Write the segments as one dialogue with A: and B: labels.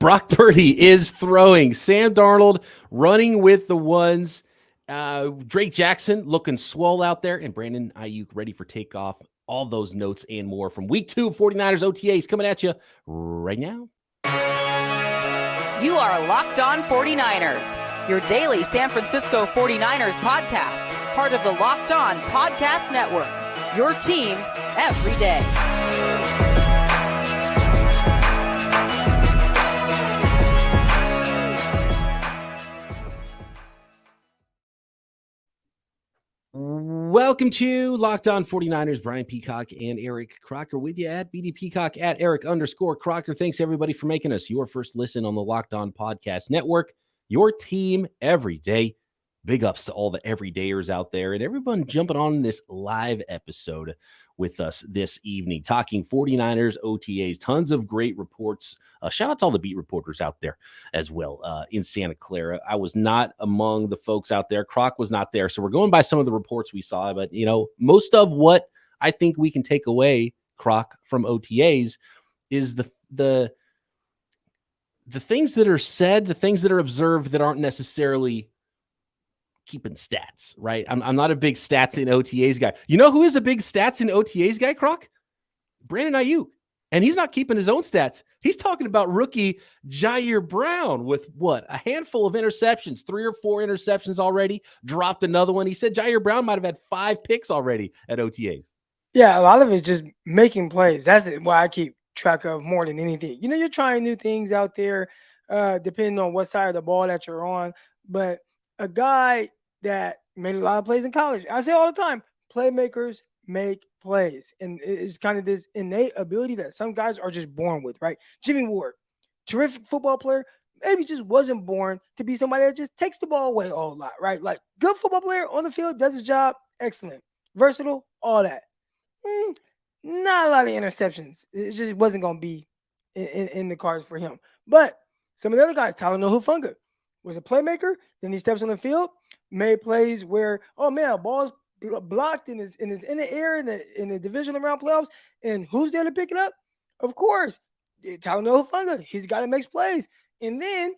A: Brock Purdy is throwing. Sam Darnold running with the ones. Drake Jackson looking swole out there. And Brandon Aiyuk ready for takeoff. All those notes and more from week 2 of 49ers OTAs coming at you right now.
B: You are Locked On 49ers, your daily San Francisco 49ers podcast, part of the Locked On Podcast Network, your team every day.
A: Welcome to Locked On 49ers. Brian Peacock and Eric Crocker with you at BD Peacock at Eric_Crocker. Thanks everybody for making us your first listen on the Locked On Podcast Network, your team every day. Big ups to all the everydayers out there and everyone jumping on this live episode with us this evening, talking 49ers OTAs, tons of great reports. Shout out to all the beat reporters out there as well in Santa Clara. I was not among the folks out there. Croc was not there. So we're going by some of the reports we saw, but most of what I think we can take away, Croc, from OTAs is the things that are said, the things that are observed that aren't necessarily keeping stats, right? I'm not a big stats in OTAs guy. You know who is a big stats in OTAs guy, Croc? Brandon Aiyuk. And he's not keeping his own stats. He's talking about rookie Jair Brown with a handful of interceptions, 3 or 4 interceptions already, dropped another one. He said Jair Brown might have had 5 picks already at OTAs.
C: Yeah, a lot of it's just making plays. That's what I keep track of more than anything. You're trying new things out there, depending on what side of the ball that you're on. But a guy that made a lot of plays in college, I say all the time, playmakers make plays. And it's kind of this innate ability that some guys are just born with, right? Jimmy Ward, terrific football player, maybe just wasn't born to be somebody that just takes the ball away a whole lot, right? Like, good football player on the field, does his job, excellent. Versatile, all that. Not a lot of interceptions. It just wasn't going to be in the cards for him. But some of the other guys, Talanoa Hufanga, was a playmaker. Then he steps on the field, made plays where, oh man, a ball's blocked in the air in the divisional round playoffs, and who's there to pick it up? Of course, Talanoa Hufanga. He's got to make plays. And then,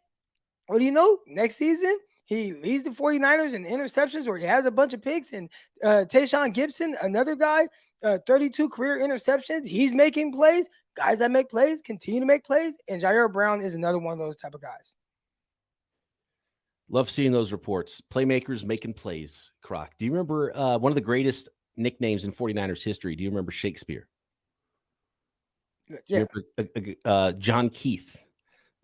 C: what do you know? Next season, he leads the 49ers in interceptions, where he has a bunch of picks. And Tayshaun Gibson, another guy, 32 career interceptions. He's making plays. Guys that make plays continue to make plays. And Jair Brown is another one of those type of guys.
A: Love seeing those reports. Playmakers making plays, Croc. Do you remember one of the greatest nicknames in 49ers history? Do you remember Shakespeare?
C: Yeah.
A: John Keith,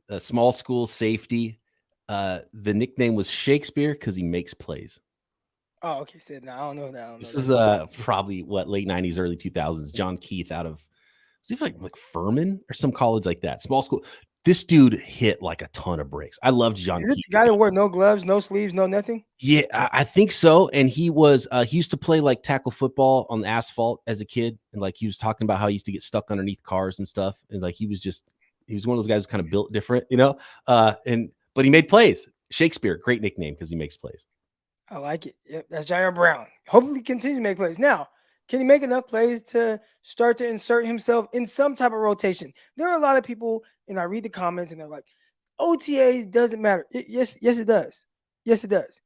A: a small school safety. The nickname was Shakespeare because he makes plays.
C: Oh, okay. Said no, I don't know that.
A: This is probably late 90s, early 2000s. John Keith out of, was he like Furman or some college like that? Small school. This dude hit like a ton of breaks. I loved John Keith.
C: Is it the guy that wore no gloves, no sleeves, no nothing?
A: Yeah, I think so. And he used to play like tackle football on the asphalt as a kid. And like he was talking about how he used to get stuck underneath cars and stuff. And like he was one of those guys who kind of built different, but he made plays. Shakespeare, great nickname because he makes plays.
C: I like it. Yep, that's Jair Brown. Hopefully he continues to make plays. Now, can he make enough plays to start to insert himself in some type of rotation? There are a lot of people, and I read the comments, and they're like, OTAs doesn't matter. Yes, it does. Yes, it does.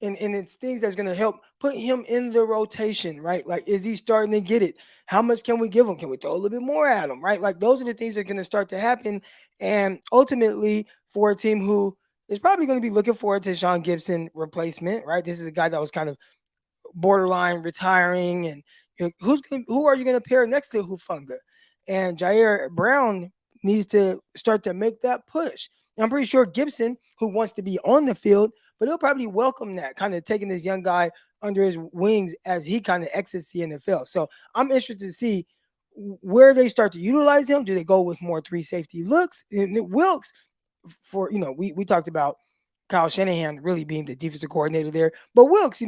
C: And it's things that's going to help put him in the rotation, right? Like, is he starting to get it? How much can we give him? Can we throw a little bit more at him, right? Like, those are the things that are going to start to happen. And ultimately, for a team who is probably going to be looking forward to Tayshaun Gibson replacement, right? This is a guy that was kind of borderline retiring, and who are you going to pair next to Hufanga? And Jair Brown needs to start to make that push. And I'm pretty sure Gibson, who wants to be on the field, but he'll probably welcome that, kind of taking this young guy under his wings as he kind of exits the NFL. So I'm interested to see where they start to utilize him. Do they go with more 3 safety looks? And Wilkes, we talked about Kyle Shanahan really being the defensive coordinator there. But Wilkes,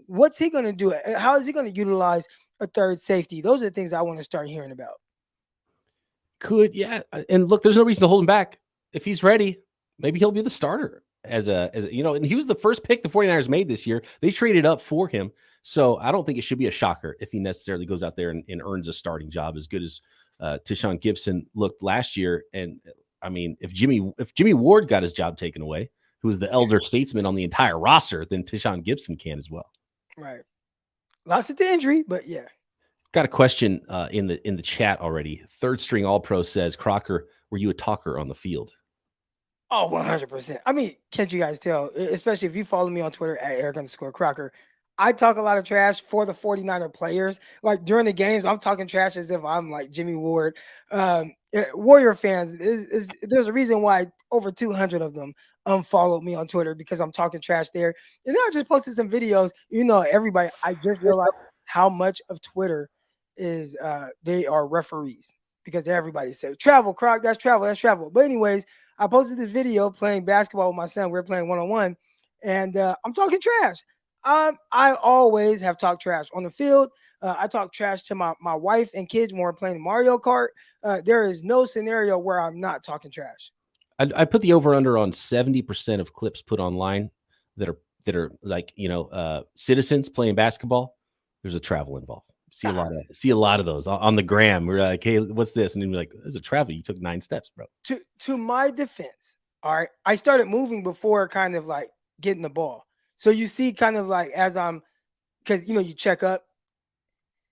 C: what's he going to do? How is he going to utilize a 3rd safety? Those are the things I want to start hearing about.
A: Yeah. And look, there's no reason to hold him back. If he's ready, maybe he'll be the starter as and he was the first pick the 49ers made this year. They traded up for him. So I don't think it should be a shocker if he necessarily goes out there and earns a starting job as good as Tayshaun Gibson looked last year. And I mean, if Jimmy Ward got his job taken away, who was the elder statesman on the entire roster, then Tishawn Gibson can as well.
C: Right. Lost it to injury, but yeah.
A: Got a question in the chat already. Third string All Pro says, Crocker, were you a talker on the field?
C: Oh, 100%. I mean, can't you guys tell, especially if you follow me on Twitter at Eric_Crocker, I talk a lot of trash for the 49er players. Like during the games, I'm talking trash as if I'm like Jimmy Ward. Warrior fans, there's a reason why over 200 of them unfollowed me on Twitter because I'm talking trash there. And then I just posted some videos. You know, everybody, I just realized how much of Twitter is they are referees because everybody said, travel, Croc, that's travel. But anyways, I posted this video playing basketball with my son. We were playing one-on-one, and I'm talking trash. I always have talked trash on the field. I talk trash to my wife and kids when we're playing Mario Kart. There is no scenario where I'm not talking trash.
A: I put the over/under on 70% of clips put online that are like, citizens playing basketball. There's a travel involved. See a lot of those on the gram. We're like, hey, what's this? And then we're like, there's a travel. You took 9 steps, bro.
C: To my defense, all right, I started moving before kind of like getting the ball. So you see kind of like because, you check up.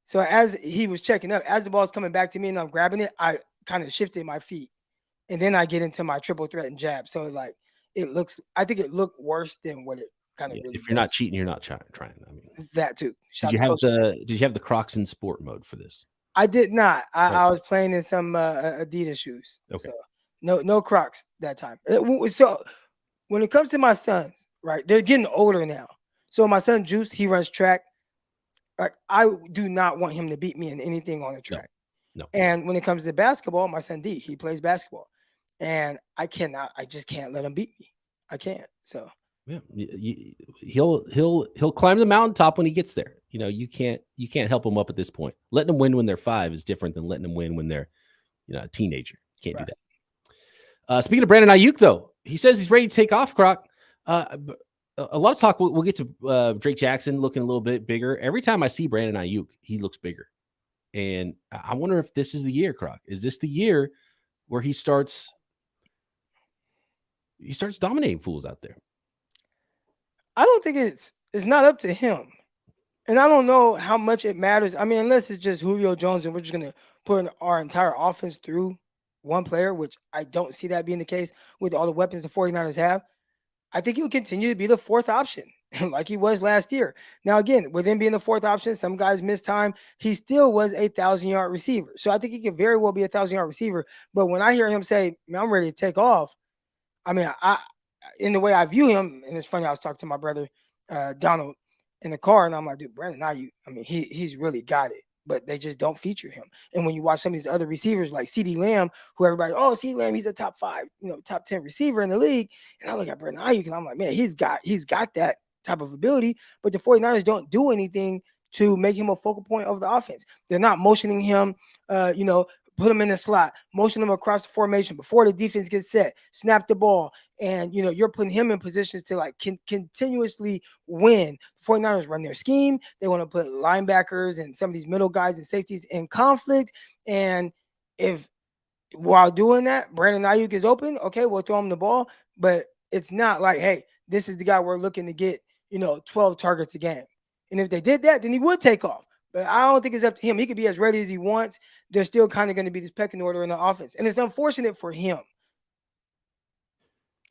C: So as he was checking up, as the ball's coming back to me and I'm grabbing it, I kind of shifted my feet. And then I get into my triple threat and jab. So like I think it looked worse than what it kind of really
A: if you're not cheating, you're not trying. I mean,
C: that too.
A: Did you have the Crocs in sport mode for this?
C: I did not. I was playing in some Adidas shoes.
A: Okay.
C: So no Crocs that time. So when it comes to my sons, right, they're getting older now. So my son Juice, he runs track. Like I do not want him to beat me in anything on the track.
A: No.
C: And when it comes to basketball, my son D, he plays basketball. And I just can't let him beat me. I can't. So
A: yeah, he'll climb the mountaintop when he gets there. You can't help him up at this point. Letting them win when they're 5 is different than letting them win when they're a teenager. You can't do that. Speaking of Brandon Aiyuk, though, he says he's ready to take off, Croc. A lot of talk. We'll get to Drake Jackson looking a little bit bigger. Every time I see Brandon Aiyuk, he looks bigger. And I wonder if this is the year, Croc. Is this the year where he starts dominating fools out there?
C: I don't think it's not up to him. And I don't know how much it matters. I mean, unless it's just Julio Jones and we're just going to put our entire offense through one player, which I don't see that being the case with all the weapons the 49ers have. I think he'll continue to be the 4th option like he was last year. Now, again, with him being the 4th option, some guys missed time. He still was a 1,000-yard receiver. So I think he could very well be a 1,000-yard receiver. But when I hear him say, man, I'm ready to take off, I mean, in the way I view him, and it's funny, I was talking to my brother, Donald, in the car, and I'm like, dude, Brandon Aiyuk, I mean, he's really got it, but they just don't feature him. And when you watch some of these other receivers like CeeDee Lamb, who everybody, CeeDee Lamb, he's a top 5, top 10 receiver in the league. And I look at Brandon Aiyuk, and I'm like, man, he's got that type of ability, but the 49ers don't do anything to make him a focal point of the offense. They're not motioning him, put him in the slot, motion him across the formation before the defense gets set, snap the ball. And, you're putting him in positions to like continuously win. The 49ers run their scheme. They want to put linebackers and some of these middle guys and safeties in conflict. And if while doing that, Brandon Aiyuk is open, okay, we'll throw him the ball. But it's not like, hey, this is the guy we're looking to get, 12 targets a game. And if they did that, then he would take off. But I don't think it's up to him. He could be as ready as he wants. There's still kind of going to be this pecking order in the offense. And it's unfortunate for him.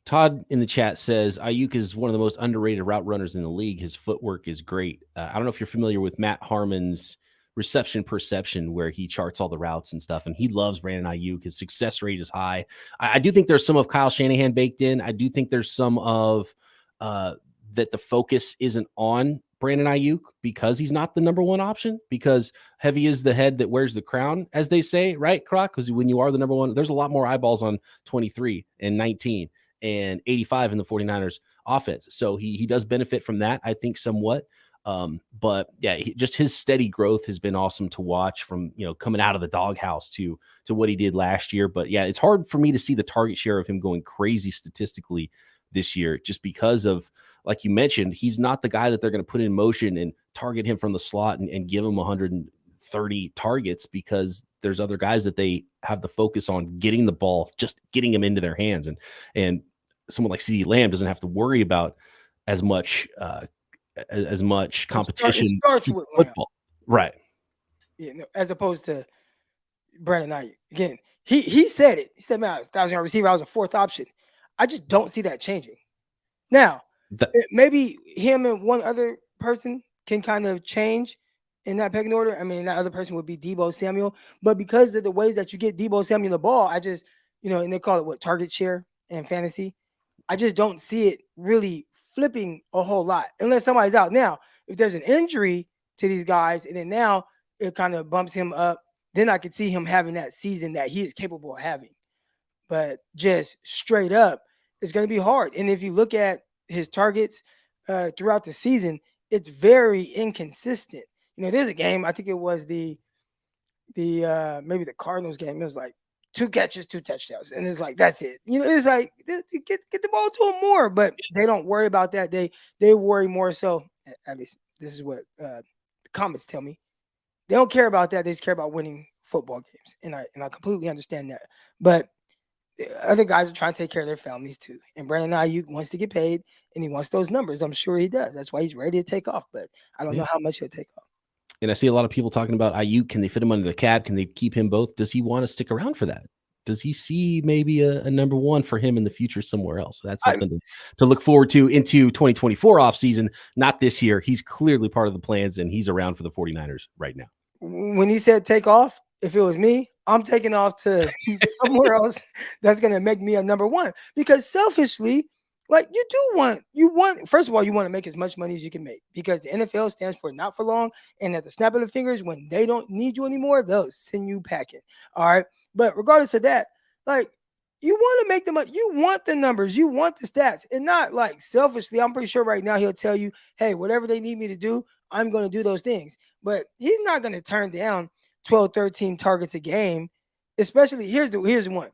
A: Todd in the chat says Aiyuk is one of the most underrated route runners in the league. His footwork is great. I don't know if you're familiar with Matt Harmon's reception perception, where he charts all the routes and stuff, and he loves Brandon Aiyuk. His success rate is high. I do think there's some of Kyle Shanahan baked in. I do think there's some of that the focus isn't on Brandon Aiyuk because he's not the number 1 option, because heavy is the head that wears the crown, as they say, right, Croc? Because when you are the number 1, there's a lot more eyeballs on 23 and 19 and 85 in the 49ers offense. So he does benefit from that, I think, somewhat. But yeah, just his steady growth has been awesome to watch, from, coming out of the doghouse to what he did last year. But yeah, it's hard for me to see the target share of him going crazy statistically this year, just because of, like you mentioned, he's not the guy that they're going to put in motion and target him from the slot and give him 30 targets because there's other guys that they have the focus on getting the ball, just getting them into their hands. And someone like CeeDee Lamb doesn't have to worry about as much competition
C: It starts
A: in
C: with Lamb.
A: football. Right.
C: Yeah, no, as opposed to Brandon Aiyuk. Again, he said it. He said, man, I was a 1,000-yard receiver. I was a fourth option. I just don't see that changing. Now, maybe him and one other person can kind of change in that pecking order. I mean, that other person would be Deebo Samuel. But because of the ways that you get Deebo Samuel the ball, I just, and they call it target share in fantasy. I just don't see it really flipping a whole lot unless somebody's out. Now, if there's an injury to these guys and then now it kind of bumps him up, then I could see him having that season that he is capable of having. But just straight up, it's going to be hard. And if you look at his targets throughout the season, it's very inconsistent. There's a game, I think it was the maybe the Cardinals game. It was like 2 catches, 2 touchdowns. And it's like, that's it. It's like, get the ball to him more. But they don't worry about that. They worry more so, at least this is what the comments tell me. They don't care about that. They just care about winning football games. And I completely understand that. But other guys are trying to take care of their families too. And Brandon Aiyuk wants to get paid and he wants those numbers. I'm sure he does. That's why he's ready to take off. But I don't know how much he'll take off.
A: And I see a lot of people talking about Aiyuk. Can they fit him under the cap? Can they keep him both? Does he want to stick around for that? Does he see maybe a number one for him in the future somewhere else? That's something to look forward to into 2024 offseason, not this year. He's clearly part of the plans, and he's around for the 49ers right now.
C: When he said take off, if it was me, I'm taking off to somewhere else that's going to make me a number one. Because selfishly, like you want, first of all, you want to make as much money as you can make because the NFL stands for not for long. And at the snap of the fingers, when they don't need you anymore, they'll send you packing. All right. But regardless of that, like you want to make the money, you want the numbers, you want the stats, and not like selfishly. I'm pretty sure right now he'll tell you, hey, whatever they need me to do, I'm going to do those things. But he's not going to turn down 12, 13 targets a game, especially here's one.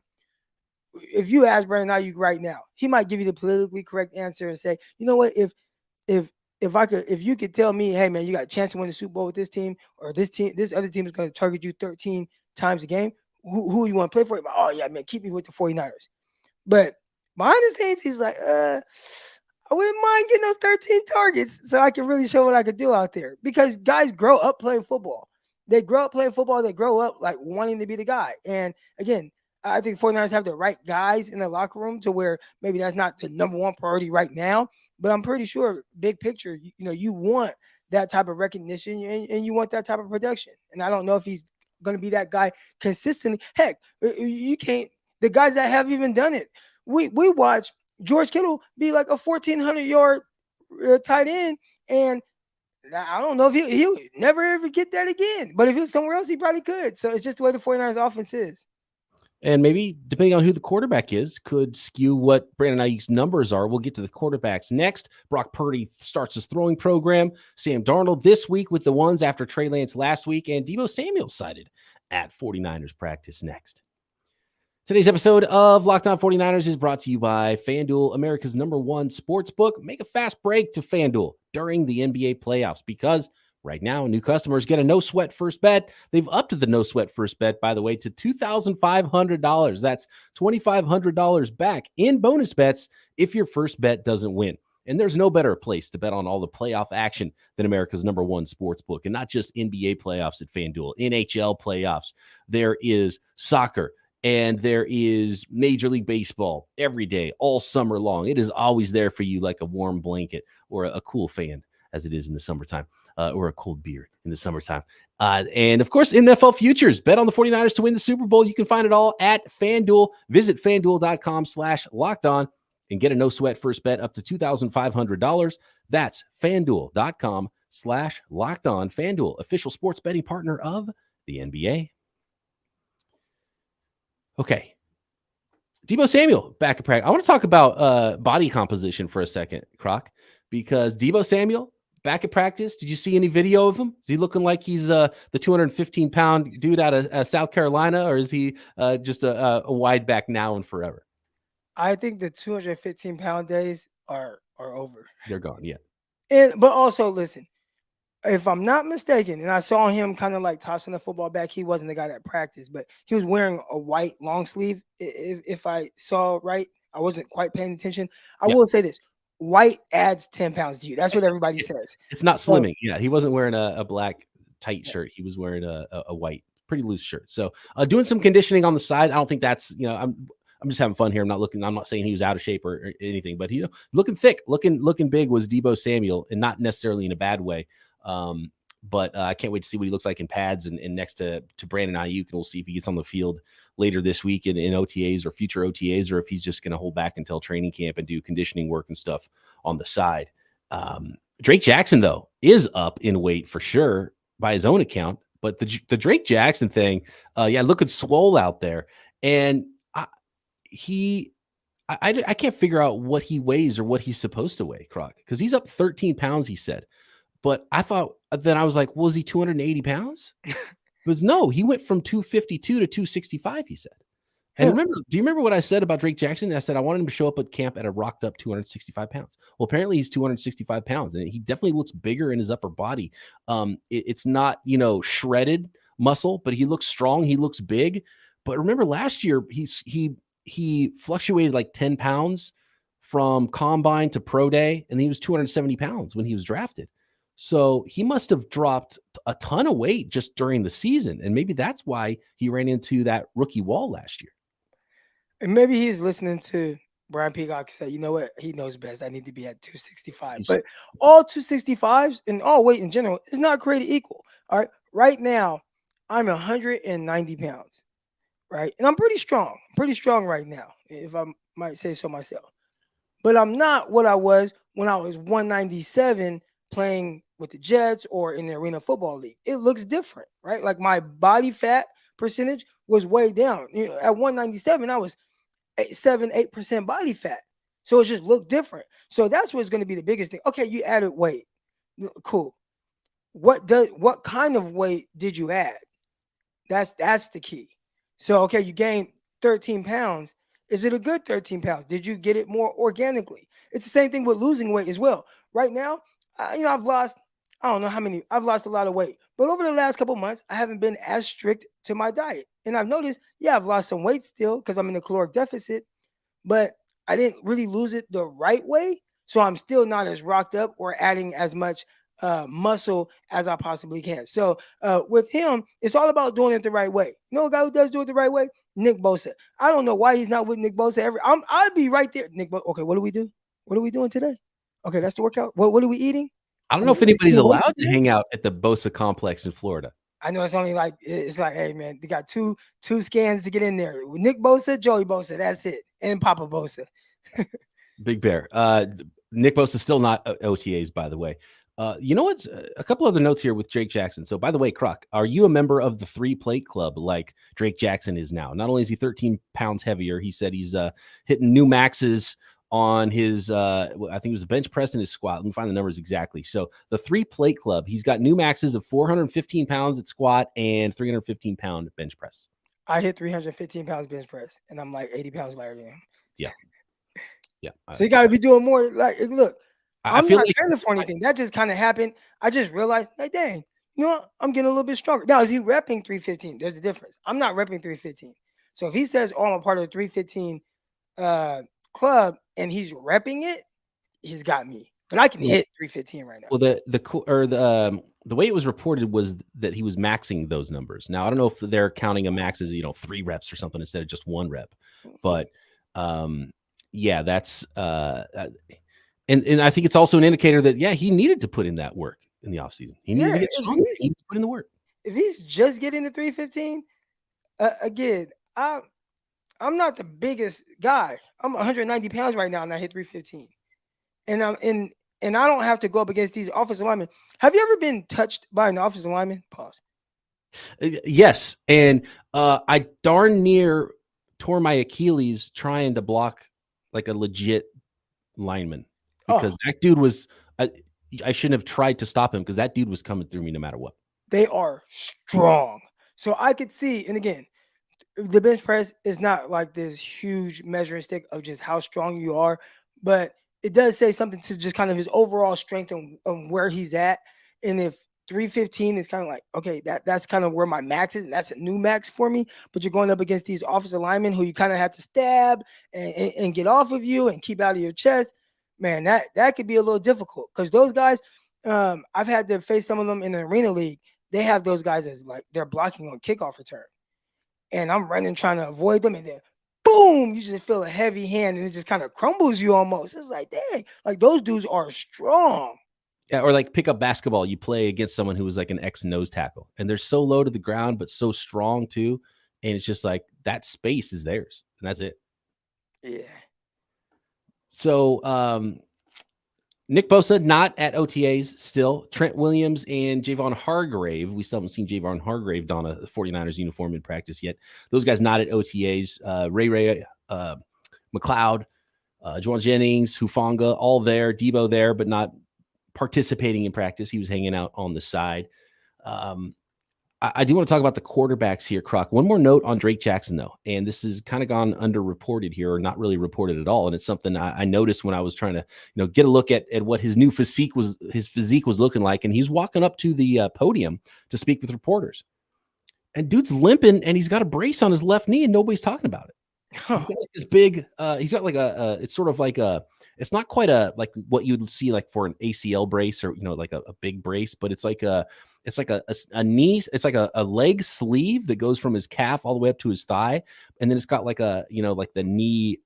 C: If you ask Brandon Aiyuk right now, he might give you the politically correct answer and say, you know what, if you could tell me, hey man, you got a chance to win the Super Bowl with this team, or this other team is going to target you 13 times a game, who you want to play for? Oh yeah, man, keep me with the 49ers. But behind the scenes, he's like, I wouldn't mind getting those 13 targets so I can really show what I could do out there. Because guys grow up playing football. They grow up playing football. They grow up like wanting to be the guy. And again, I think 49ers have the right guys in the locker room to where maybe that's not the number one priority right now. But I'm pretty sure, big picture, you want that type of recognition and you want that type of production. And I don't know if he's going to be that guy consistently. Heck, you can't. The guys that have even done it, we watch George Kittle be like a 1,400-yard tight end, and I don't know if he'll never ever get that again. But if he was somewhere else, he probably could. So it's just the way the 49ers offense is.
A: And maybe, depending on who the quarterback is, could skew what Brandon Aiyuk's numbers are. We'll get to the quarterbacks next. Brock Purdy starts his throwing program. Sam Darnold this week with the ones after Trey Lance last week. And Deebo Samuel cited at 49ers practice next. Today's episode of Locked On 49ers is brought to you by FanDuel, America's #1 sports book. Make a fast break to FanDuel during the NBA playoffs because right now, new customers get a no-sweat first bet. They've upped the no-sweat first bet, by the way, to $2,500. That's $2,500 back in bonus bets if your first bet doesn't win. And there's no better place to bet on all the playoff action than America's #1 sports book. And not just NBA playoffs at FanDuel, NHL playoffs. There is soccer. And there is Major League Baseball every day, all summer long. It is always there for you like a warm blanket or a cool fan, as it is in the summertime, or a cold beer in the summertime. And, of course, NFL futures. Bet on the 49ers to win the Super Bowl. You can find it all at FanDuel. Visit FanDuel.com/lockedon and get a no-sweat first bet up to $2,500. That's FanDuel.com/lockedon. FanDuel, official sports betting partner of the NBA. Okay. Deebo Samuel back at practice. I want to talk about body composition for a second, Croc, because Deebo Samuel back at practice. Did you see any video of him? Is he looking like he's the 215-pound dude out of South Carolina, or is he just a wide back now and forever?
C: I think the 215-pound days are over.
A: They're gone, yeah.
C: But also, listen, if I'm not mistaken, and I saw him kind of like tossing the football back, he wasn't the guy that practiced, but he was wearing a white long sleeve. If I saw right, I wasn't quite paying attention. I
A: Yeah.
C: will say this: white adds 10 pounds to you. That's what everybody says.
A: It's not
C: So,
A: slimming. Yeah, he wasn't wearing a black tight
C: yeah.
A: shirt. He was wearing a white, pretty loose shirt. So doing some conditioning on the side. I don't think that's, I'm just having fun here. I'm not saying he was out of shape or anything, but looking thick, looking big was Deebo Samuel, and not necessarily in a bad way. But I can't wait to see what he looks like in pads and next to Brandon Aiyuk, and we'll see if he gets on the field later this week in OTAs or future OTAs, or if he's just going to hold back until training camp and do conditioning work and stuff on the side. Drake Jackson, though, is up in weight for sure by his own account. But the Drake Jackson thing, looking swole out there. And I can't figure out what he weighs or what he's supposed to weigh, Croc, because he's up 13 pounds, he said. But I was like, was he 280 pounds? Because no, he went from 252 to 265, he said. And do you remember what I said about Drake Jackson? I said I wanted him to show up at camp at a rocked up 265 pounds. Well, apparently he's 265 pounds, and he definitely looks bigger in his upper body. It's not, shredded muscle, but he looks strong. He looks big. But remember last year, he fluctuated like 10 pounds from combine to pro day, and he was 270 pounds when he was drafted. So he must have dropped a ton of weight just during the season. And maybe that's why he ran into that rookie wall last year.
C: And maybe he's listening to Brian Peacock say, you know what, he knows best. I need to be at 265. But all 265s and all weight in general is not created equal. All right. Right now, I'm 190 pounds. Right. And I'm pretty strong. Right now, if I might say so myself. But I'm not what I was when I was 197 playing with the Jets or in the Arena Football League. It looks different, right? Like my body fat percentage was way down. At 197, I was 7-8% body fat. So it just looked different. So that's what's going to be the biggest thing. Okay, you added weight. Cool. What kind of weight did you add? That's the key. So, okay, you gained 13 pounds. Is it a good 13 pounds? Did you get it more organically? It's the same thing with losing weight as well. Right now, I've lost, I don't know how many, I've lost a lot of weight. But over the last couple months, I haven't been as strict to my diet. And I've noticed, I've lost some weight still because I'm in a caloric deficit, but I didn't really lose it the right way. So I'm still not as rocked up or adding as much muscle as I possibly can. So with him, it's all about doing it the right way. You know a guy who does do it the right way? Nick Bosa. I don't know why he's not with Nick Bosa. I'd be right there. Nick Bosa. Okay, what do we do? What are we doing today? Okay, that's the workout. What are we eating?
A: I don't know if anybody's allowed to hang out at the Bosa complex in Florida.
C: I know it's like, hey man, they got two scans to get in there. Nick Bosa, Joey Bosa, that's it, and Papa Bosa.
A: Big Bear. Nick Bosa still not OTAs, by the way. You know what's a couple other notes here with Drake Jackson. So, by the way, Croc, are you a member of the 3-plate club like Drake Jackson is now? Not only is he 13 pounds heavier, he said he's hitting new maxes on his, I think it was a bench press and his squat. Let me find the numbers exactly. So, the 3-plate club, he's got new maxes of 415 pounds at squat and 315-pound bench press.
C: I hit 315 pounds bench press, and I'm like 80 pounds lighter than him.
A: Yeah. Yeah.
C: So, you got to be doing more. Like, look. I'm not trying for anything. That just kind of happened. I just realized, like, dang, you know what? I'm getting a little bit stronger. Now, is he repping 315? There's a difference. I'm not repping 315. So if he says, oh, I'm a part of the 315 club and he's repping it, he's got me. But I can hit 315 right now.
A: Well, the way it was reported was that he was maxing those numbers. Now, I don't know if they're counting a max as 3 reps or something instead of just 1 rep. But that's And I think it's also an indicator that, he needed to put in that work in the offseason. He needed to get stronger. He needed to put in the work.
C: If he's just getting to 315, again, I'm not the biggest guy. I'm 190 pounds right now, and I hit 315. And I don't have to go up against these offensive linemen. Have you ever been touched by an offensive lineman? Pause.
A: Yes, and I darn near tore my Achilles trying to block like a legit lineman. Because that dude was, I shouldn't have tried to stop him because that dude was coming through me no matter what.
C: They are strong. So I could see, and again, the bench press is not like this huge measuring stick of just how strong you are, but it does say something to just kind of his overall strength and where he's at. And if 315 is kind of like, okay, that's kind of where my max is, and that's a new max for me. But you're going up against these offensive linemen who you kind of have to stab and get off of you and keep out of your chest. Man, that could be a little difficult because those guys, I've had to face some of them in the arena league. They have those guys as like they're blocking on kickoff return, and I'm running trying to avoid them, and then boom, you just feel a heavy hand, and it just kind of crumbles you almost. It's like, dang, like those dudes are strong.
A: Yeah, or like pick up basketball. You play against someone who was like an ex-nose tackle, and they're so low to the ground, but so strong too. And it's just like that space is theirs, and that's it.
C: Yeah.
A: So Nick Bosa not at OTAs still. Trent Williams and Javon Hargrave. We still haven't seen Javon Hargrave don a 49ers uniform in practice yet. Those guys not at OTAs. Ray McLeod, Juwan Jennings, Hufanga, all there. Debo there, but not participating in practice. He was hanging out on the side. I do want to talk about the quarterbacks here, Croc. One more note on Drake Jackson, though, and this has kind of gone underreported here, or not really reported at all. And it's something I noticed when I was trying to, get a look at what his new physique was looking like. And he's walking up to the podium to speak with reporters, and dude's limping, and he's got a brace on his left knee, and nobody's talking about it. He's got like this big. He's got like it's sort of like it's not quite like what you'd see like for an ACL brace or like a big brace, but it's like a knee. It's like a leg sleeve that goes from his calf all the way up to his thigh, and then it's got like like the knee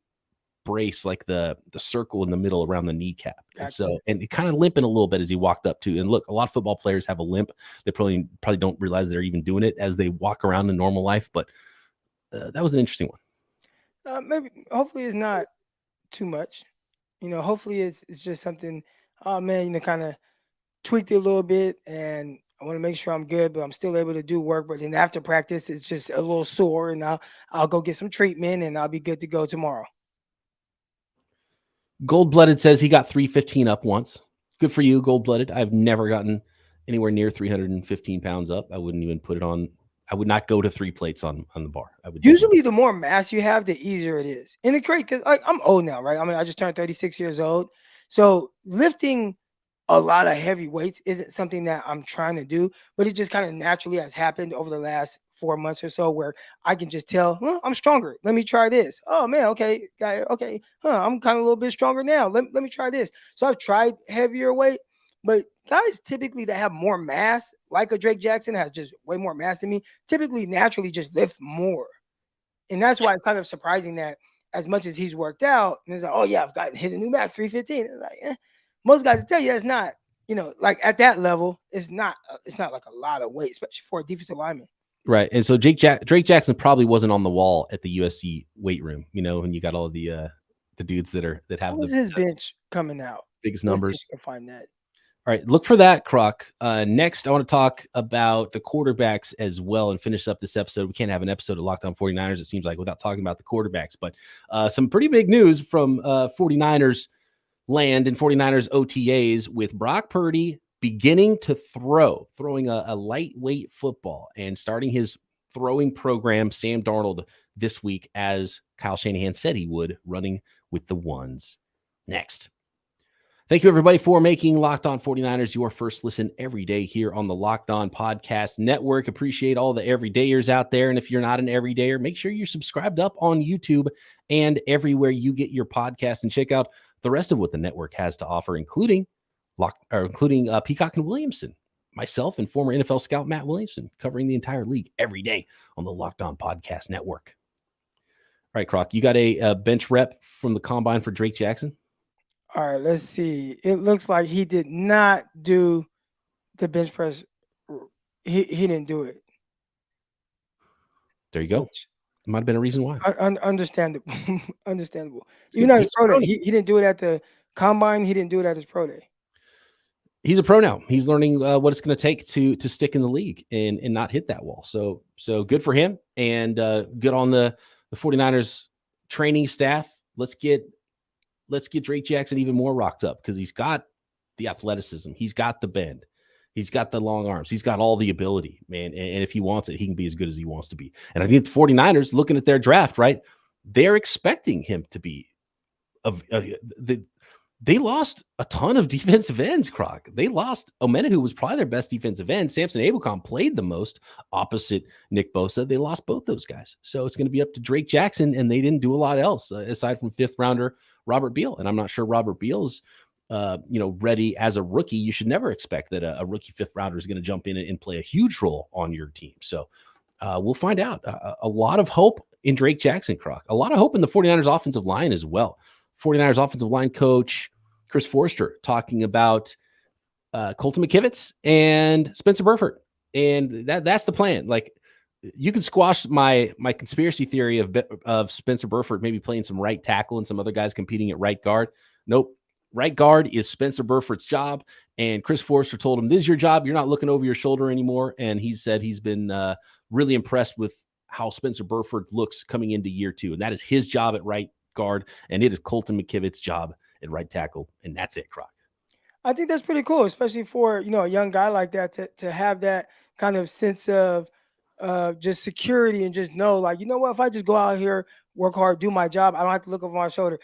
A: brace, like the circle in the middle around the kneecap. Gotcha. And it kind of limping a little bit as he walked up to. And look, a lot of football players have a limp. They probably don't realize they're even doing it as they walk around in normal life. But that was an interesting one.
C: Maybe, hopefully it's not too much. Hopefully it's just something, oh man, kind of tweaked it a little bit, and I want to make sure I'm good, but I'm still able to do work. But then after practice, it's just a little sore, and I'll go get some treatment, and I'll be good to go tomorrow.
A: Gold-blooded says he got 315 up once. Good for you, Gold-blooded. I've never gotten anywhere near 315 pounds up. I wouldn't even put it on. I would not go to 3 plates on the bar. I would
C: usually the more mass you have, the easier it is. And it's great because I'm old now, right? I mean, I just turned 36 years old. So lifting a lot of heavy weights isn't something that I'm trying to do, but it just kind of naturally has happened over the last 4 months or so where I can just tell, I'm stronger. Let me try this. Oh man, okay, guy, okay. I'm kind of a little bit stronger now. Let me try this. So I've tried heavier weight, but guys typically that have more mass, like a Drake Jackson has just way more mass than me, typically naturally just lift more. And that's why it's kind of surprising that as much as he's worked out, and it's like, oh yeah, I've got hit a new max 315. It's like, most guys will tell you that's not, like at that level, it's not like a lot of weight, especially for a defensive lineman.
A: Right. And so Drake Jackson probably wasn't on the wall at the USC weight room, when you got all the dudes that have
C: his bench coming out.
A: Biggest numbers.
C: You can find that.
A: All right, look for that, Croc. Next, I want to talk about the quarterbacks as well and finish up this episode. We can't have an episode of Locked On 49ers, it seems like, without talking about the quarterbacks. But some pretty big news from 49ers land and 49ers OTAs with Brock Purdy beginning to throwing a lightweight football and starting his throwing program, Sam Darnold, this week, as Kyle Shanahan said he would, running with the ones. Next. Thank you, everybody, for making Locked On 49ers your first listen every day here on the Locked On Podcast Network. Appreciate all the everydayers out there. And if you're not an everydayer, make sure you're subscribed up on YouTube and everywhere you get your podcast, and check out the rest of what the network has to offer, including Peacock and Williamson, myself, and former NFL scout Matt Williamson, covering the entire league every day on the Locked On Podcast Network. All right, Croc, you got a bench rep from the combine for Drake Jackson?
C: All right, let's see. It looks like he did not do the bench press. He didn't do it.
A: There you go. Might have been a reason why.
C: Understandable. Understandable. Even though pro day, he didn't do it at the combine. He didn't do it at his pro day.
A: He's a pro now. He's learning what it's going to take to stick in the league and not hit that wall. So good for him, and good on the 49ers training staff. Let's get Drake Jackson even more rocked up, because he's got the athleticism. He's got the bend. He's got the long arms. He's got all the ability, man. And if he wants it, he can be as good as he wants to be. And I think the 49ers, looking at their draft, right, they're expecting him to be they lost a ton of defensive ends, Croc. They lost Omena, who was probably their best defensive end. Samson Ebukam played the most opposite Nick Bosa. They lost both those guys. So it's going to be up to Drake Jackson, and they didn't do a lot else aside from fifth rounder Robert Beal. And I'm not sure Robert Beal's ready as a rookie. You should never expect that a rookie fifth rounder is going to jump in and play a huge role on your team. So we'll find out. A lot of hope in Drake Jackson, Croc. A lot of hope in the 49ers offensive line as well. 49ers offensive line coach Chris Forster talking about Colton McKivitz and Spencer Burford. And that's the plan. Like, you can squash my conspiracy theory of Spencer Burford maybe playing some right tackle and some other guys competing at right guard. Nope. Right guard is Spencer Burford's job. And Chris Forster told him, this is your job. You're not looking over your shoulder anymore. And he said he's been really impressed with how Spencer Burford looks coming into year 2. And that is his job at right guard, and it is Colton McKivitz's job at right tackle, and that's it, Croc.
C: I think that's pretty cool, especially for a young guy like that to have that kind of sense of just security and just know, like, what, if I just go out here, work hard, do my job, I don't have to look over my shoulder.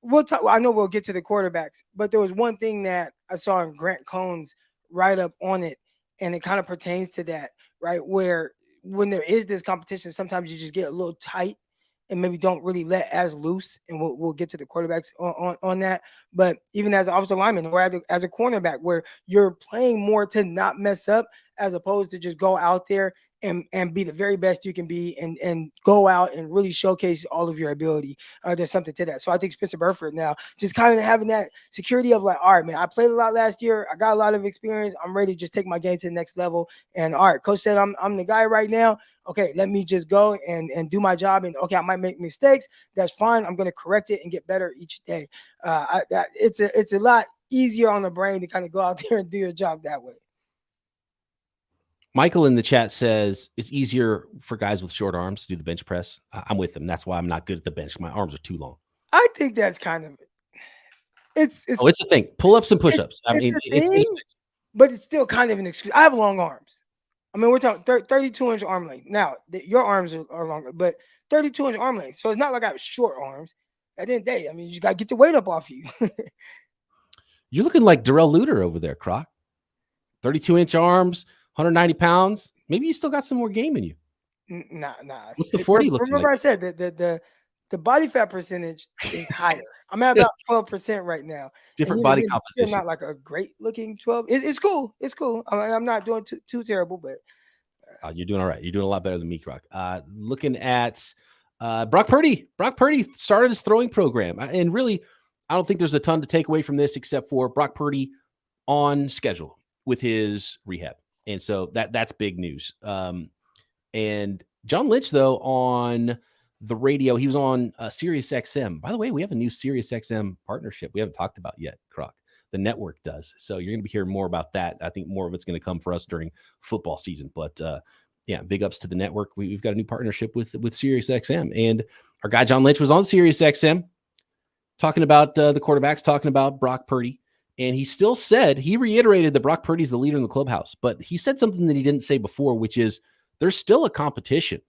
C: We'll talk. I know we'll get to the quarterbacks, but there was one thing that I saw in Grant Cohn's write-up on it, and it kind of pertains to that, right? Where when there is this competition, sometimes you just get a little tight and maybe don't really let as loose, and we'll get to the quarterbacks on that. But even as an offensive lineman or as a cornerback, where you're playing more to not mess up as opposed to just go out there and be the very best you can be and go out and really showcase all of your ability. There's something to that. So I think Spencer Burford now just kind of having that security of like, all right, man, I played a lot last year. I got a lot of experience. I'm ready to just take my game to the next level. And all right, coach said I'm the guy right now. Okay, let me just go and do my job. And okay, I might make mistakes. That's fine. I'm going to correct it and get better each day. It's a lot easier on the brain to kind of go out there and do your job that way.
A: Michael in the chat says it's easier for guys with short arms to do the bench press. I'm with him. That's why I'm not good at the bench. My arms are too long.
C: I think that's kind of it's
A: a thing. Pull-ups and push-ups.
C: But it's still kind of an excuse. I have long arms. I mean, we're talking 32-inch arm length. Now, your arms are longer, but 32-inch arm length. So it's not like I have short arms. At the end of the day, I mean, you just got to get the weight up off you.
A: You're looking like Darrell Luter over there, Croc. 32-inch arms, 190 pounds. Maybe you still got some more game in you.
C: Nah.
A: What's the 40 looking
C: Remember
A: like?
C: I said that the body fat percentage is higher. I'm at about 12% right now.
A: Different body composition.
C: Still not like a great looking 12. It's cool. It's cool. I'm not doing too terrible, but
A: you're doing all right. You're doing a lot better than me, Croc. Looking at Brock Purdy. Brock Purdy started his throwing program, and really, I don't think there's a ton to take away from this except for Brock Purdy on schedule with his rehab. And so that's big news. And John Lynch, though, on the radio, he was on Sirius XM. By the way, we have a new Sirius XM partnership we haven't talked about yet, Croc. The network does. So you're going to be hearing more about that. I think more of it's going to come for us during football season. But yeah, big ups to the network. We've got a new partnership with Sirius XM. And our guy John Lynch was on Sirius XM talking about the quarterbacks, talking about Brock Purdy. And he still said, he reiterated that Brock Purdy's the leader in the clubhouse, but he said something that he didn't say before, which is there's still a competition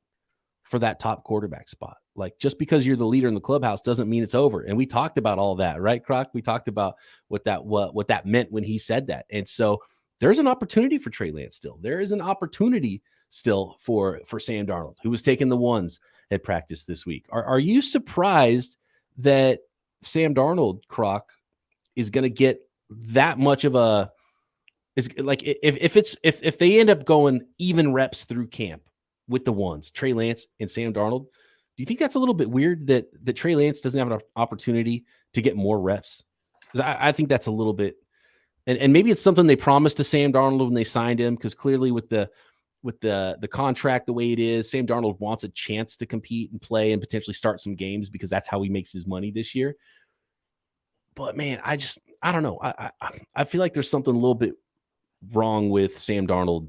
A: for that top quarterback spot. Like, just because you're the leader in the clubhouse doesn't mean it's over. And we talked about all that, right, Croc? We talked about what that meant when he said that. And so there's an opportunity for Trey Lance still. There is an opportunity still for Sam Darnold, who was taking the ones at practice this week. Are you surprised that Sam Darnold, Croc, is going to get that much of a, is like, if they end up going even reps through camp with the ones, Trey Lance and Sam Darnold, do you think that's a little bit weird that Trey Lance doesn't have an opportunity to get more reps? Because I think that's a little bit, and maybe it's something they promised to Sam Darnold when they signed him, because clearly with the contract the way it is, Sam Darnold wants a chance to compete and play and potentially start some games, because that's how he makes his money this year. But man, I don't know. I feel like there's something a little bit wrong with Sam Darnold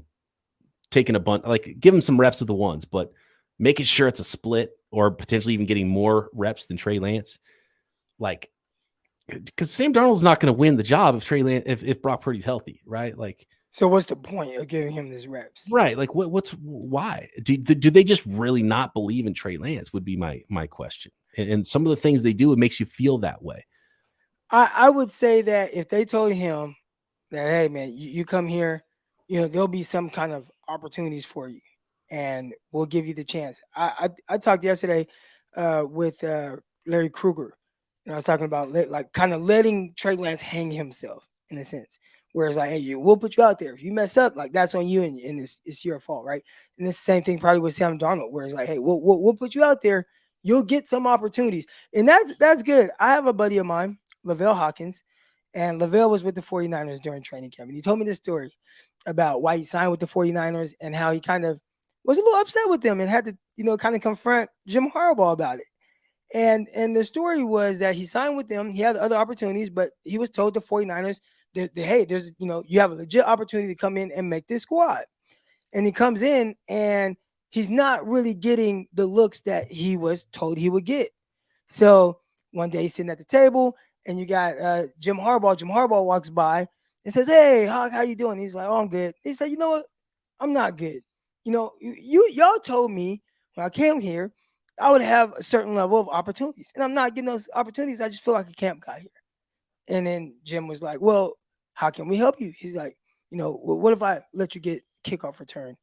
A: taking a bunch, like give him some reps of the ones, but making sure it's a split or potentially even getting more reps than Trey Lance. Like, because Sam Darnold's not going to win the job if Brock Purdy's healthy, right? Like,
C: so what's the point of giving him these reps?
A: Right. Like, why? Do they just really not believe in Trey Lance would be my question. And some of the things they do, it makes you feel that way.
C: I would say that if they told him that, hey man, you come here, there'll be some kind of opportunities for you, and we'll give you the chance. I talked yesterday with Larry Kruger, and I was talking about like kind of letting Trey Lance hang himself in a sense. Whereas like, hey, we'll put you out there. If you mess up, like that's on you, and it's your fault, right? And it's the same thing probably with Sam Darnold, where it's like, hey, we'll put you out there. You'll get some opportunities, and that's good. I have a buddy of mine, Lavelle Hawkins, and Lavelle was with the 49ers during training camp. And he told me this story about why he signed with the 49ers and how he kind of was a little upset with them and had to, kind of confront Jim Harbaugh about it. And the story was that he signed with them. He had other opportunities, but he was told the 49ers that, hey, there's, you have a legit opportunity to come in and make this squad. And he comes in and he's not really getting the looks that he was told he would get. So one day he's sitting at the table and you got Jim Harbaugh. Jim Harbaugh walks by and says, "Hey, Hawk, how you doing?" He's like, "Oh, I'm good." He said, "You know what? I'm not good. Y'all told me when I came here I would have a certain level of opportunities, and I'm not getting those opportunities. I just feel like a camp guy here." And then Jim was like, "Well, how can we help you?" He's like, what if I let you get kickoff return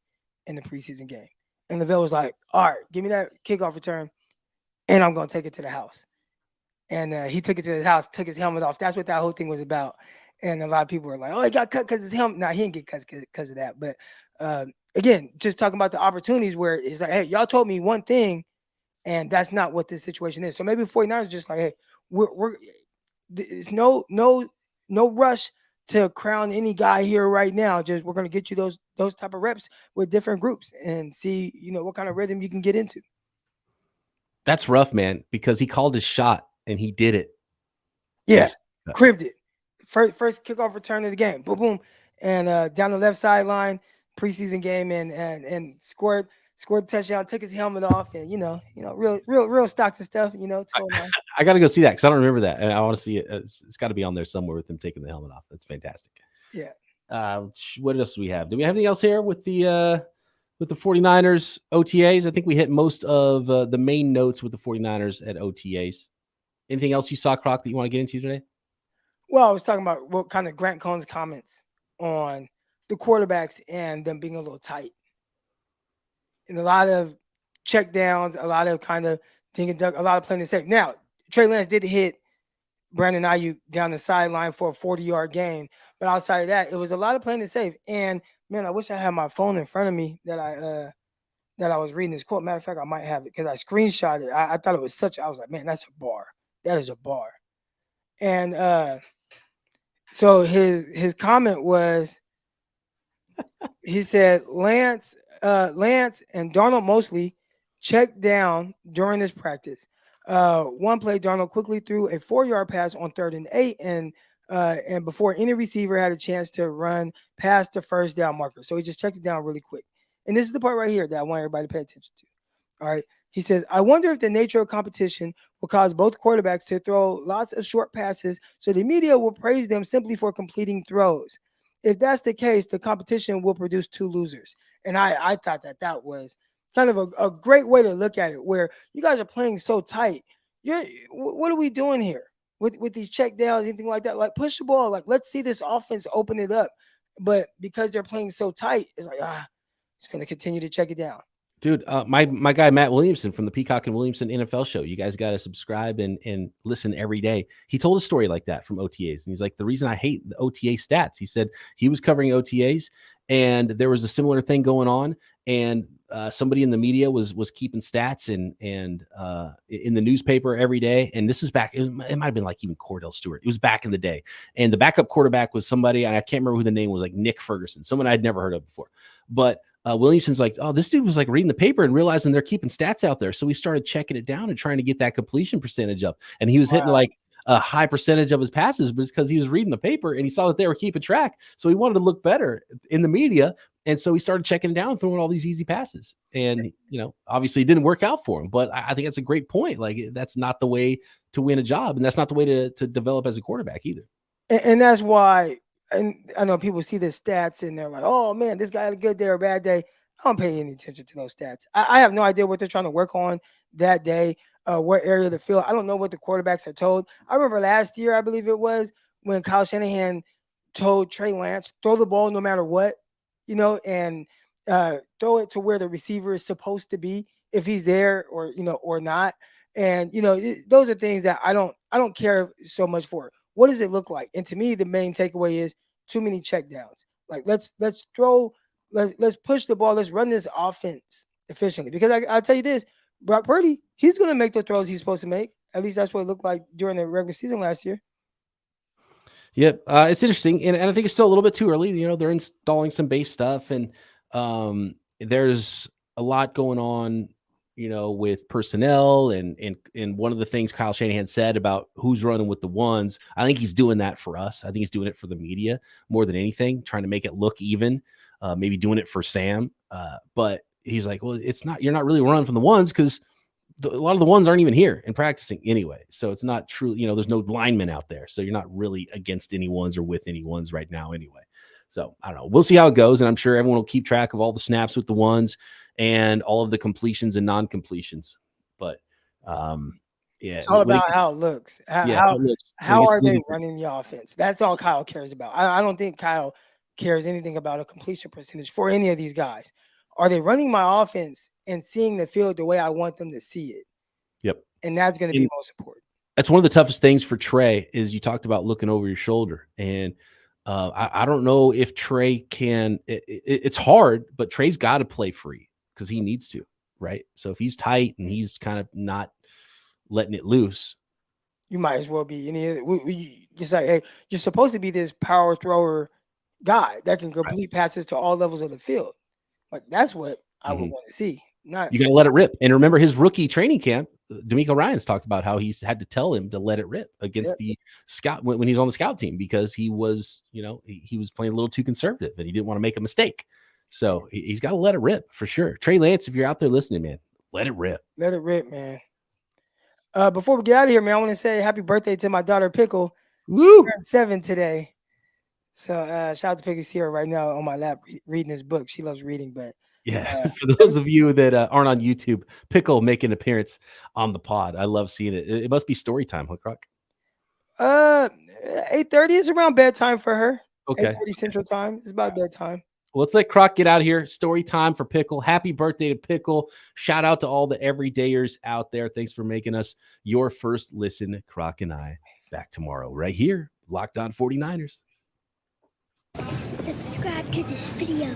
C: in the preseason game?" And Lavelle was like, "All right, give me that kickoff return, and I'm gonna take it to the house." And he took it to his house, took his helmet off. That's what that whole thing was about. And a lot of people were like, "Oh, he got cut because his helmet." No, he didn't get cut because of that. But again, just talking about the opportunities where it's like, hey, y'all told me one thing, and that's not what this situation is. So maybe 49ers just like, hey, we're there's no rush to crown any guy here right now. Just we're gonna get you those type of reps with different groups and see, what kind of rhythm you can get into.
A: That's rough, man, because he called his shot and he did it.
C: Yeah, cribbed it. First kickoff return of the game. Boom, boom. And down the left sideline, preseason game, and scored the touchdown, took his helmet off, and real Stockton stuff,
A: I got to go see that because I don't remember that. And I want to see it. It's got to be on there somewhere with him taking the helmet off. That's fantastic.
C: Yeah.
A: What else do we have? Do we have anything else here with the 49ers OTAs? I think we hit most of the main notes with the 49ers at OTAs. Anything else you saw, Croc, that you want to get into today?
C: Well, I was talking about what kind of Grant Cohn's comments on the quarterbacks and them being a little tight. And a lot of check downs, a lot of kind of thinking, a lot of playing it safe. Now, Trey Lance did hit Brandon Aiyuk down the sideline for a 40-yard gain. But outside of that, it was a lot of playing it safe. And, man, I wish I had my phone in front of me that I was reading this quote. Matter of fact, I might have it because I screenshot it. I thought it was I was like, man, that's a bar. That is a bar. And so his comment was, he said, Lance and Darnold mostly checked down during this practice. One play, Darnold quickly threw a 4-yard pass on 3rd and 8, and before any receiver had a chance to run past the first down marker. So he just checked it down really quick. And this is the part right here that I want everybody to pay attention to. All right. He says, "I wonder if the nature of competition will cause both quarterbacks to throw lots of short passes so the media will praise them simply for completing throws. If that's the case, the competition will produce 2 losers." And I thought that was kind of a great way to look at it, where you guys are playing so tight. What are we doing here with these check downs, anything like that? Like, push the ball. Like, let's see this offense open it up. But because they're playing so tight, it's like, it's going to continue to check it down.
A: Dude, my guy Matt Williamson from the Peacock and Williamson NFL show. You guys got to subscribe and listen every day. He told a story like that from OTAs, and he's like, the reason I hate the OTA stats. He said he was covering OTAs, and there was a similar thing going on, and somebody in the media was keeping stats and in the newspaper every day. And this is back. It might have been like even Cordell Stewart. It was back in the day, and the backup quarterback was somebody, and I can't remember who the name was, like Nick Ferguson, someone I'd never heard of before, but. Williamson's like, oh, this dude was like reading the paper and realizing they're keeping stats out there. So we started checking it down and trying to get that completion percentage up. And he was hitting like a high percentage of his passes, but it's because he was reading the paper and he saw that they were keeping track. So he wanted to look better in the media. And so he started checking it down, throwing all these easy passes. And, obviously it didn't work out for him. But I think that's a great point. Like, that's not the way to win a job. And that's not the way to develop as a quarterback either.
C: And that's why. And I know people see the stats and they're like, oh, man, this guy had a good day or a bad day. I don't pay any attention to those stats. I have no idea what they're trying to work on that day. what area of the field. I don't know what the quarterbacks are told. I remember last year, I believe it was, when Kyle Shanahan told Trey Lance, throw the ball no matter what, and throw it to where the receiver is supposed to be, if he's there or not. And those are things that I don't care so much for. What does it look like? And to me, the main takeaway is too many checkdowns. Like let's push the ball. Let's run this offense efficiently. Because I'll tell you this, Brock Purdy, he's going to make the throws he's supposed to make. At least that's what it looked like during the regular season last year.
A: Yep. It's interesting. And I think it's still a little bit too early. They're installing some base stuff, and there's a lot going on, with personnel and one of the things Kyle Shanahan said about who's running with the ones, I think he's doing that for us. I think he's doing it for the media more than anything, trying to make it look even, maybe doing it for Sam. But he's like, well, you're not really running from the ones because a lot of the ones aren't even here and practicing anyway. So it's not true. There's no linemen out there. So you're not really against any ones or with any ones right now anyway. So I don't know. We'll see how it goes. And I'm sure everyone will keep track of all the snaps with the ones and all of the completions and non-completions. But yeah,
C: it's all about how it looks. How are they running the offense? That's all Kyle cares about. I don't think Kyle cares anything about a completion percentage for any of these guys. Are they running my offense and seeing the field the way I want them to see it?
A: Yep.
C: And that's going to be most important.
A: That's one of the toughest things for Trey is you talked about looking over your shoulder. And I don't know if Trey can. It's hard, but Trey's got to play free because he needs to, right? So if he's tight and he's kind of not letting it loose,
C: you might as well be just like, hey, you're supposed to be this power thrower guy that can complete passes to all levels of the field. Like that's what I would want to see. You got
A: to let it rip. And remember his rookie training camp, D'Amico Ryans talked about how he's had to tell him to let it rip against the scout when he's on the scout team because he was, he was playing a little too conservative and he didn't want to make a mistake. So he's got to let it rip for sure. Trey Lance, if you're out there listening, man, let it rip.
C: Let it rip, man. Before we get out of here, man, I want to say happy birthday to my daughter Pickle.
A: Woo!
C: She's 7 today. So shout out to Pickle. You see her right now on my lap reading this book. She loves reading, but
A: yeah, for those of you that aren't on YouTube, Pickle make an appearance on the pod. I love seeing it. It must be story time, huh, Croc?
C: 8:30 is around bedtime for her.
A: Okay.
C: 8:30 Central Time. It's about bedtime.
A: Well, let's let Croc get out of here. Story time for Pickle. Happy birthday to Pickle. Shout out to all the everydayers out there. Thanks for making us your first listen. Croc and I back tomorrow right here. Locked On 49ers.
D: Subscribe to this video.